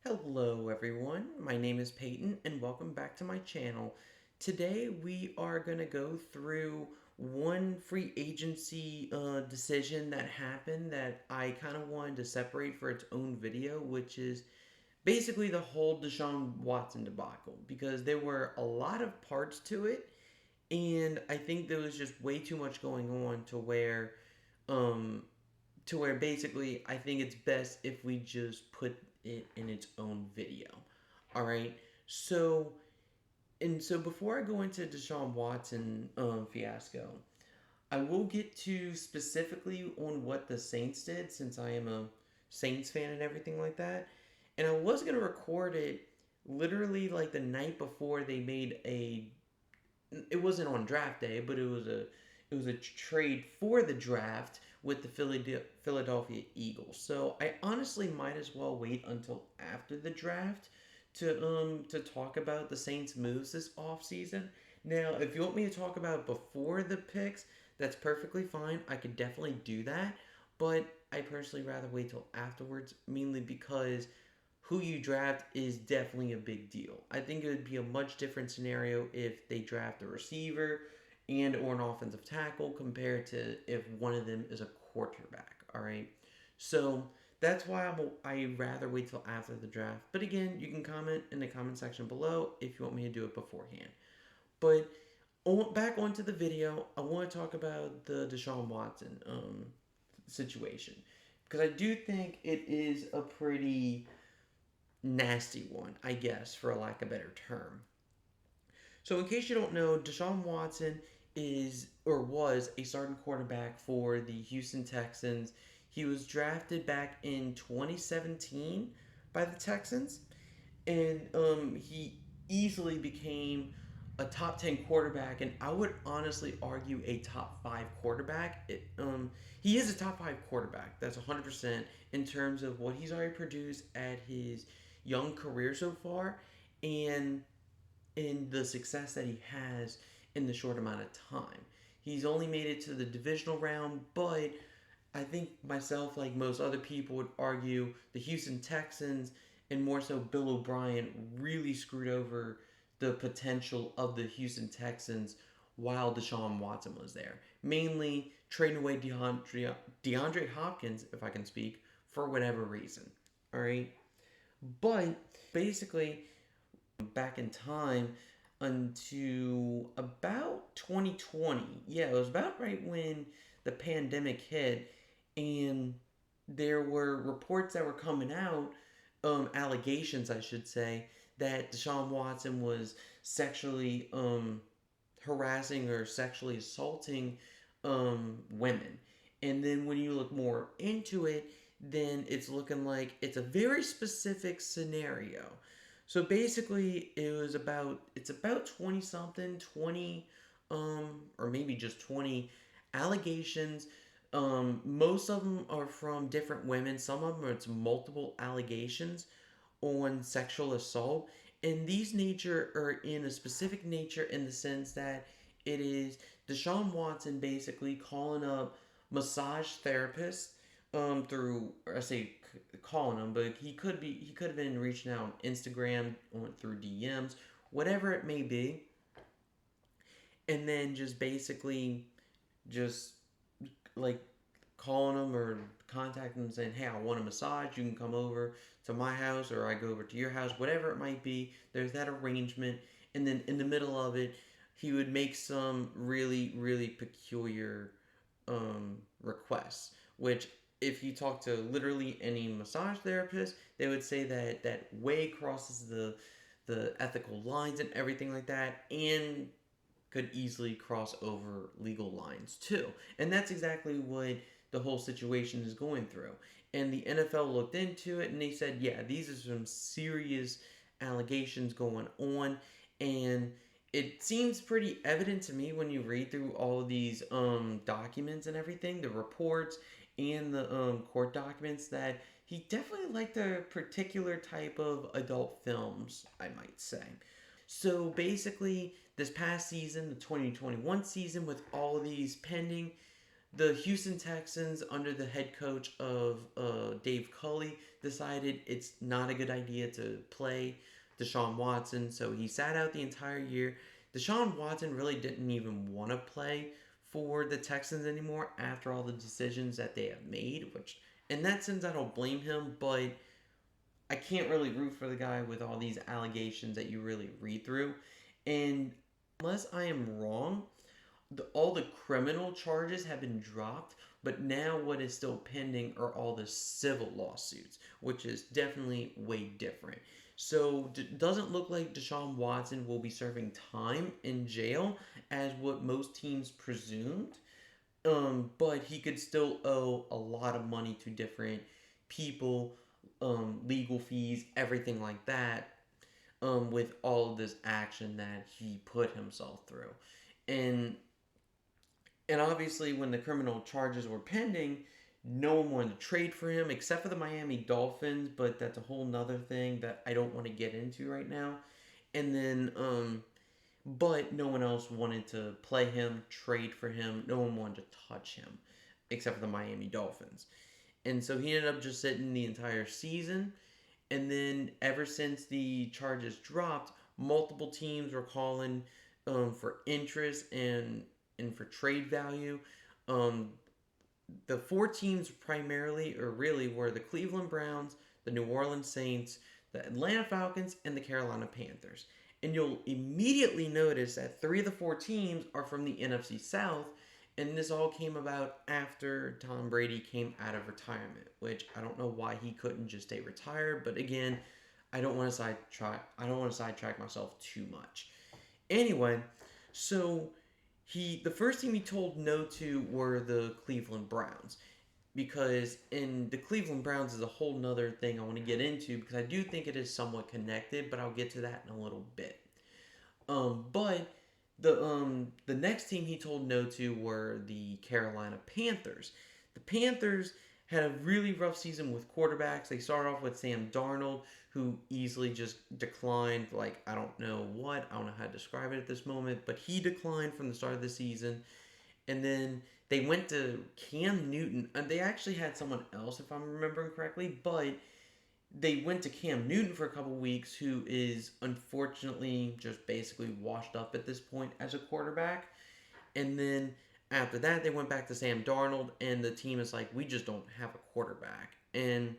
Hello everyone, my name is Peyton and welcome back to my channel. Today we are going to go through one free agency decision that happened that I kind of wanted to separate for its own video, which is basically the whole Deshaun Watson debacle, because there were a lot of parts to it and I think there was just way too much going on um, to where basically I think it's best if we just put it in its own video. All right. So so before I go into Deshaun Watson fiasco, I will get to specifically on what the Saints did since I am a Saints fan and everything like that. And I was gonna record it literally like the night before they made a. It wasn't on draft day, but it was a trade for the draft with the Philadelphia Eagles. So I honestly might as well wait until after the draft to talk about the Saints' moves this offseason. Now, if you want me to talk about before the picks, that's perfectly fine. I could definitely do that, but I personally rather wait till afterwards, mainly because who you draft is definitely a big deal. I think it would be a much different scenario if they draft a receiver and or an offensive tackle compared to if one of them is a quarterback. All right, so that's why I rather wait till after the draft. But again, you can comment in the comment section below if you want me to do it beforehand. But back onto the video, I want to talk about the Deshaun Watson situation because I do think it is a pretty nasty one, I guess, for a lack of a better term. So, in case you don't know, Deshaun Watson is or was a starting quarterback for the Houston Texans. He was drafted back in 2017 by the Texans, and he easily became a top 10 quarterback, and I would honestly argue a top 5 quarterback. He is a top 5 quarterback, that's 100% in terms of what he's already produced at his young career so far, and in the success that he has in the short amount of time. He's only made it to the divisional round, but I think myself, like most other people, would argue the Houston Texans and more so Bill O'Brien really screwed over the potential of the Houston Texans while Deshaun Watson was there. Mainly trading away DeAndre Hopkins, if I can speak, for whatever reason. All right. But basically, back in time until about 2020. Yeah, it was about right when the pandemic hit, and there were reports that were coming out, allegations, I should say, that Deshaun Watson was sexually harassing or sexually assaulting women. And then when you look more into it, then it's looking like it's a very specific scenario. So basically, it's about 20 something, 20 or maybe just 20 allegations. Most of them are from different women. Some of them it's multiple allegations on sexual assault, and these nature are in a specific nature in the sense that it is Deshaun Watson basically calling up massage therapists through, or I say calling them, but he could have been reaching out on Instagram, on through DMs, whatever it may be, and then just basically just like calling them or contacting them saying, hey, I want a massage. You can come over to my house or I go over to your house, whatever it might be. There's that arrangement. And then in the middle of it, he would make some really, really peculiar requests, which if you talk to literally any massage therapist, they would say that that way crosses the ethical lines and everything like that, and could easily cross over legal lines too. And that's exactly what the whole situation is going through. And the NFL looked into it and they said, yeah, these are some serious allegations going on. And it seems pretty evident to me when you read through all of these documents and everything, the reports and the court documents, that he definitely liked a particular type of adult films, I might say. So basically, this past season, the 2021 season, with all of these pending, The Houston Texans, under the head coach of Dave Culley, decided it's not a good idea to play Deshaun Watson, so he sat out the entire year. Deshaun Watson really didn't even want to play for the Texans anymore after all the decisions that they have made, which in that sense I don't blame him, but I can't really root for the guy with all these allegations that you really read through. And unless I am wrong, all the criminal charges have been dropped, but now what is still pending are all the civil lawsuits, which is definitely way different. So doesn't look like Deshaun Watson will be serving time in jail as what most teams presumed. But he could still owe a lot of money to different people, legal fees, everything like that, with all of this action that he put himself through. And and obviously, when the criminal charges were pending, no one wanted to trade for him except for the Miami Dolphins, but that's a whole nother thing that I don't want to get into right now. And then, but no one else wanted to play him, trade for him. No one wanted to touch him except for the Miami Dolphins. And so he ended up just sitting the entire season. And then, ever since the charges dropped, multiple teams were calling for interest and for trade value. Um, the four teams primarily, or really, were the Cleveland Browns, the New Orleans Saints, the Atlanta Falcons, and the Carolina Panthers. And you'll immediately notice that three of the four teams are from the NFC South, and this all came about after Tom Brady came out of retirement, which I don't know why he couldn't just stay retired, but again, I don't want to sidetrack myself too much. Anyway, so the first team he told no to were the Cleveland Browns, because in the Cleveland Browns is a whole nother thing I want to get into, because I do think it is somewhat connected, but I'll get to that in a little bit. But the next team he told no to were the Carolina Panthers. The Panthers had a really rough season with quarterbacks. They started off with Sam Darnold, who easily just declined. Like, I don't know what, I don't know how to describe it at this moment, but he declined from the start of the season. And then they went to Cam Newton, and they actually had someone else, if I'm remembering correctly, but they went to Cam Newton for a couple weeks, who is unfortunately just basically washed up at this point as a quarterback. And then after that, they went back to Sam Darnold, and the team is like, we just don't have a quarterback. And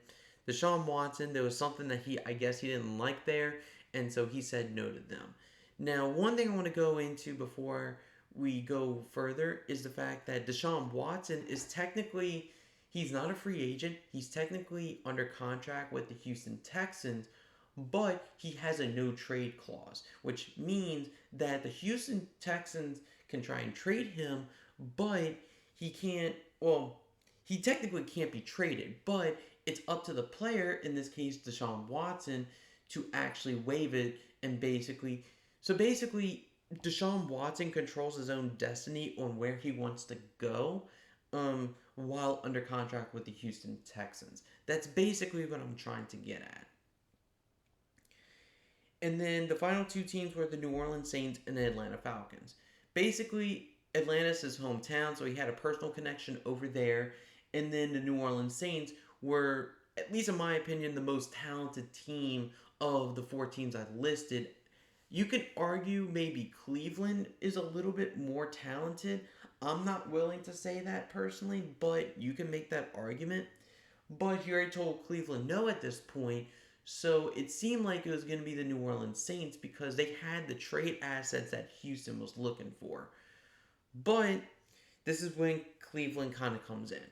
Deshaun Watson, there was something that I guess he didn't like there, and so he said no to them. Now, one thing I want to go into before we go further is the fact that Deshaun Watson is technically, he's not a free agent. He's technically under contract with the Houston Texans, but he has a no trade clause, which means that the Houston Texans can try and trade him, but he can't, well, he technically can't be traded, but it's up to the player, in this case Deshaun Watson, to actually waive it. And basically, Deshaun Watson controls his own destiny on where he wants to go, while under contract with the Houston Texans. That's basically what I'm trying to get at. And then the final two teams were the New Orleans Saints and the Atlanta Falcons. Basically, Atlanta's his hometown, so he had a personal connection over there. And then the New Orleans Saints were, at least in my opinion, the most talented team of the four teams I listed. You could argue maybe Cleveland is a little bit more talented. I'm not willing to say that personally, but you can make that argument. But he already told Cleveland no at this point, so it seemed like it was going to be the New Orleans Saints because they had the trade assets that Houston was looking for. But this is when Cleveland kind of comes in.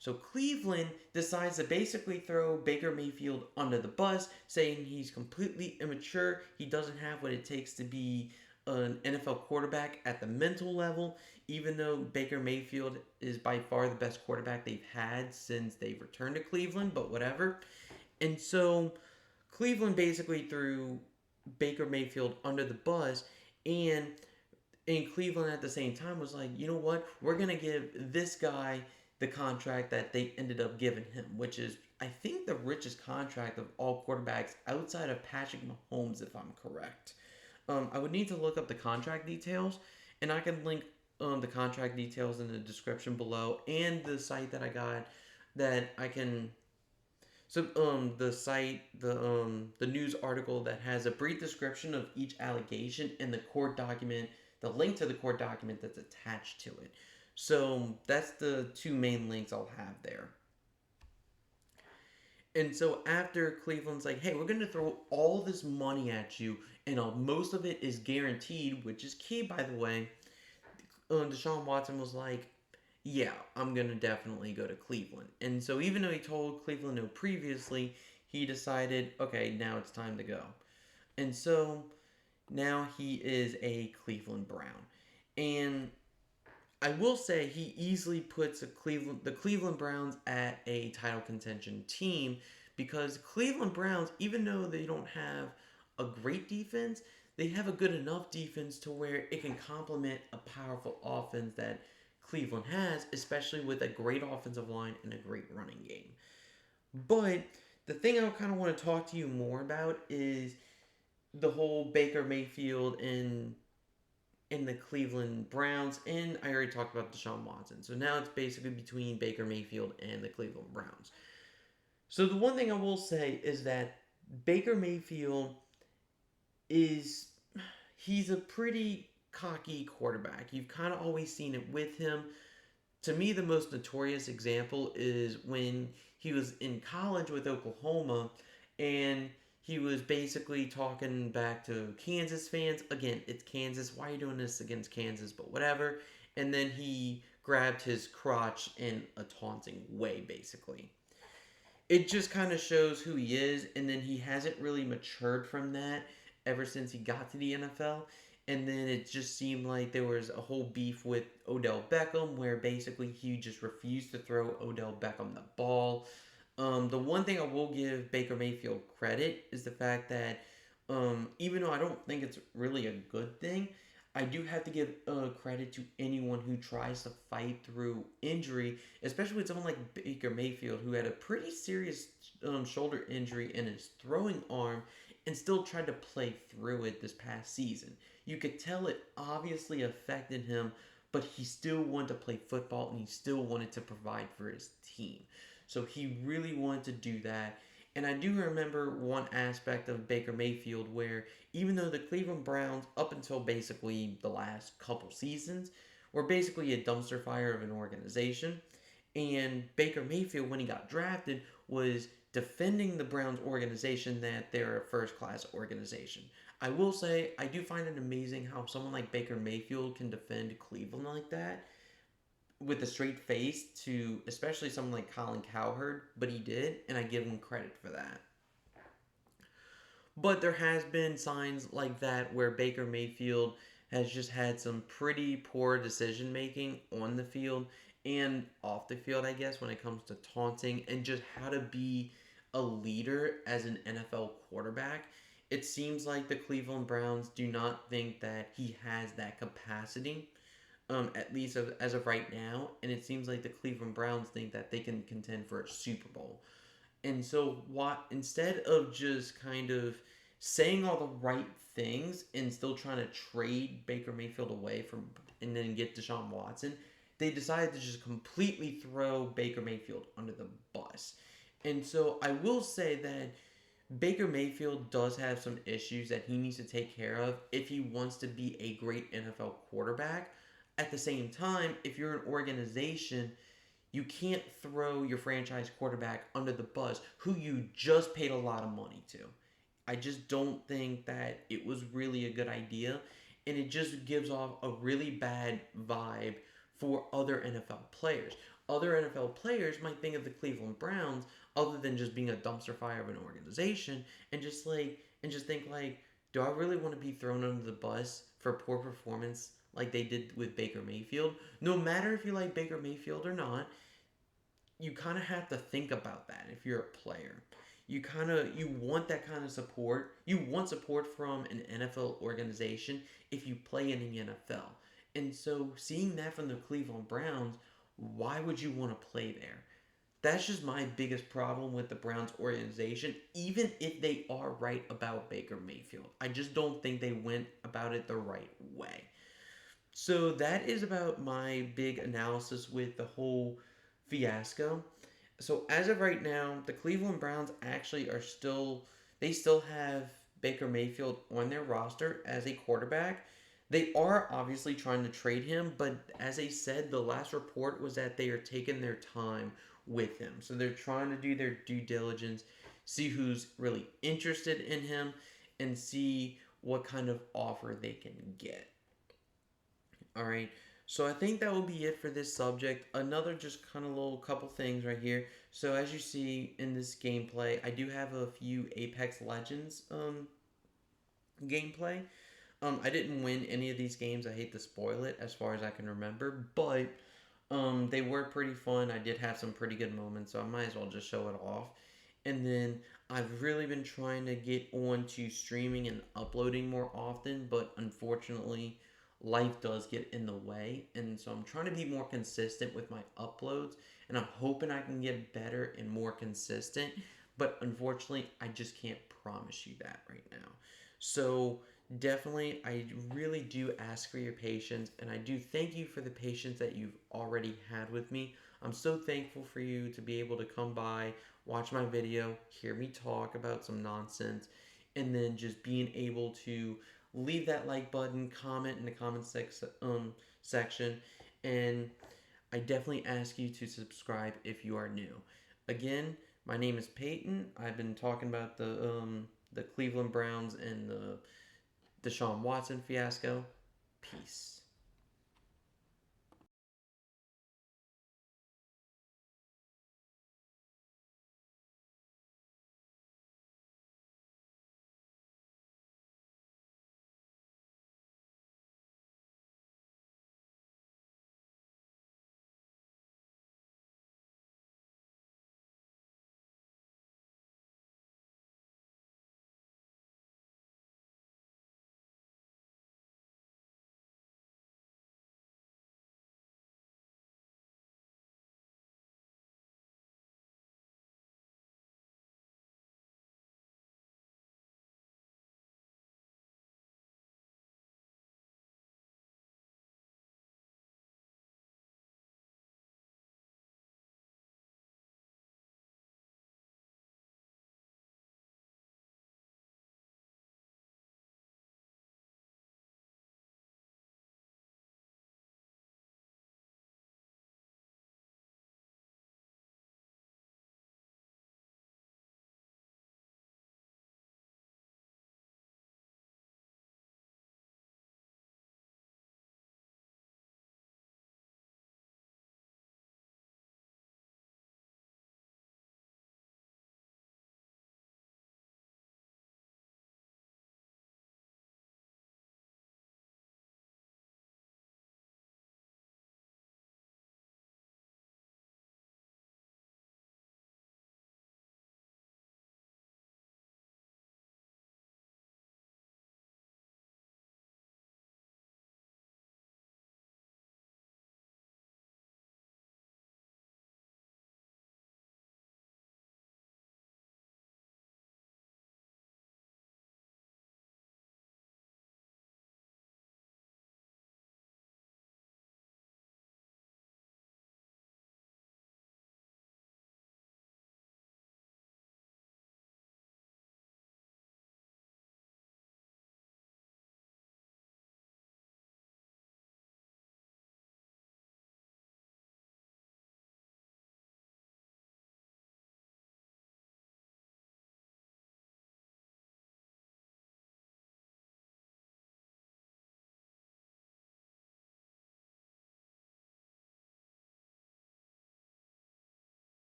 So Cleveland decides to basically throw Baker Mayfield under the bus, saying he's completely immature. He doesn't have what it takes to be an NFL quarterback at the mental level, even though Baker Mayfield is by far the best quarterback they've had since they've returned to Cleveland, but whatever. And so Cleveland basically threw Baker Mayfield under the bus, and Cleveland at the same time was like, you know what, we're going to give this guy the contract that they ended up giving him, which is, I think, the richest contract of all quarterbacks outside of Patrick Mahomes, if I'm correct. I would need to look up the contract details, and I can link the contract details in the description below, and the site that I got that I can. So the site, the news article that has a brief description of each allegation and the court document, the link to the court document that's attached to it. So that's the two main links I'll have there. And so after Cleveland's like, hey, we're going to throw all this money at you, and most of it is guaranteed, which is key, by the way. Deshaun Watson was like, yeah, I'm going to definitely go to Cleveland. And so even though he told Cleveland no previously, he decided, okay, now it's time to go. And so now he is a Cleveland Brown. And I will say he easily puts the Cleveland Browns at a title contention team, because Cleveland Browns, even though they don't have a great defense, they have a good enough defense to where it can complement a powerful offense that Cleveland has, especially with a great offensive line and a great running game. But the thing I kind of want to talk to you more about is the whole Baker Mayfield and in the Cleveland Browns, and I already talked about Deshaun Watson. So now it's basically between Baker Mayfield and the Cleveland Browns. So the one thing I will say is that Baker Mayfield is he's a pretty cocky quarterback. You've kind of always seen it with him. To me, the most notorious example is when he was in college with Oklahoma, and he was basically talking back to Kansas fans. Again, it's Kansas. Why are you doing this against Kansas? But whatever. And then he grabbed his crotch in a taunting way, basically. It just kind of shows who he is, and then he hasn't really matured from that ever since he got to the NFL. And then it just seemed like there was a whole beef with Odell Beckham, where basically he just refused to throw Odell Beckham the ball. The one thing I will give Baker Mayfield credit is the fact that even though I don't think it's really a good thing, I do have to give credit to anyone who tries to fight through injury, especially with someone like Baker Mayfield, who had a pretty serious shoulder injury in his throwing arm and still tried to play through it this past season. You could tell it obviously affected him, but he still wanted to play football and he still wanted to provide for his team. So he really wanted to do that. And I do remember one aspect of Baker Mayfield where, even though the Cleveland Browns, up until basically the last couple seasons, were basically a dumpster fire of an organization, and Baker Mayfield, when he got drafted, was defending the Browns organization that they're a first class organization. I will say, I do find it amazing how someone like Baker Mayfield can defend Cleveland like that with a straight face to especially someone like Colin Cowherd, but he did, and I give him credit for that. But there has been signs like that where Baker Mayfield has just had some pretty poor decision making on the field and off the field, I guess, when it comes to taunting and just how to be a leader as an NFL quarterback. It seems like the Cleveland Browns do not think that he has that capacity, at least as of right now. And it seems like the Cleveland Browns think that they can contend for a Super Bowl. And so, what instead of just kind of saying all the right things and still trying to trade Baker Mayfield away from and then get Deshaun Watson, they decided to just completely throw Baker Mayfield under the bus. And so, I will say that Baker Mayfield does have some issues that he needs to take care of if he wants to be a great NFL quarterback. At the same time, if you're an organization, you can't throw your franchise quarterback under the bus who you just paid a lot of money to. I just don't think that it was really a good idea, and it just gives off a really bad vibe for other NFL players. Other NFL players might think of the Cleveland Browns other than just being a dumpster fire of an organization and just think like, do I really want to be thrown under the bus for poor performance like they did with Baker Mayfield? No matter if you like Baker Mayfield or not, you kind of have to think about that if you're a player. You want that kind of support. You want support from an NFL organization if you play in the NFL. And so seeing that from the Cleveland Browns, why would you want to play there? That's just my biggest problem with the Browns organization, even if they are right about Baker Mayfield. I just don't think they went about it the right way. So that is about my big analysis with the whole fiasco. So as of right now, the Cleveland Browns actually are still they still have Baker Mayfield on their roster as a quarterback. They are obviously trying to trade him, but as I said, the last report was that they are taking their time with him. So they're trying to do their due diligence, see who's really interested in him, and see what kind of offer they can get. All right. So I think that will be it for this subject. Another just kind of little couple things right here. So as you see in this gameplay, I do have a few Apex Legends gameplay. I didn't win any of these games. I hate to spoil it as far as I can remember, but they were pretty fun. I did have some pretty good moments, so I might as well just show it off. And then I've really been trying to get on to streaming and uploading more often, but unfortunately, life does get in the way. And so I'm trying to be more consistent with my uploads, and I'm hoping I can get better and more consistent. But unfortunately, I just can't promise you that right now. So definitely, I really do ask for your patience, and I do thank you for the patience that you've already had with me. I'm so thankful for you to be able to come by, watch my video, hear me talk about some nonsense, and then just being able to leave that like button, comment in the section, and I definitely ask you to subscribe if you are new. Again, my name is Peyton. I've been talking about the Cleveland Browns and the Deshaun Watson fiasco. Peace.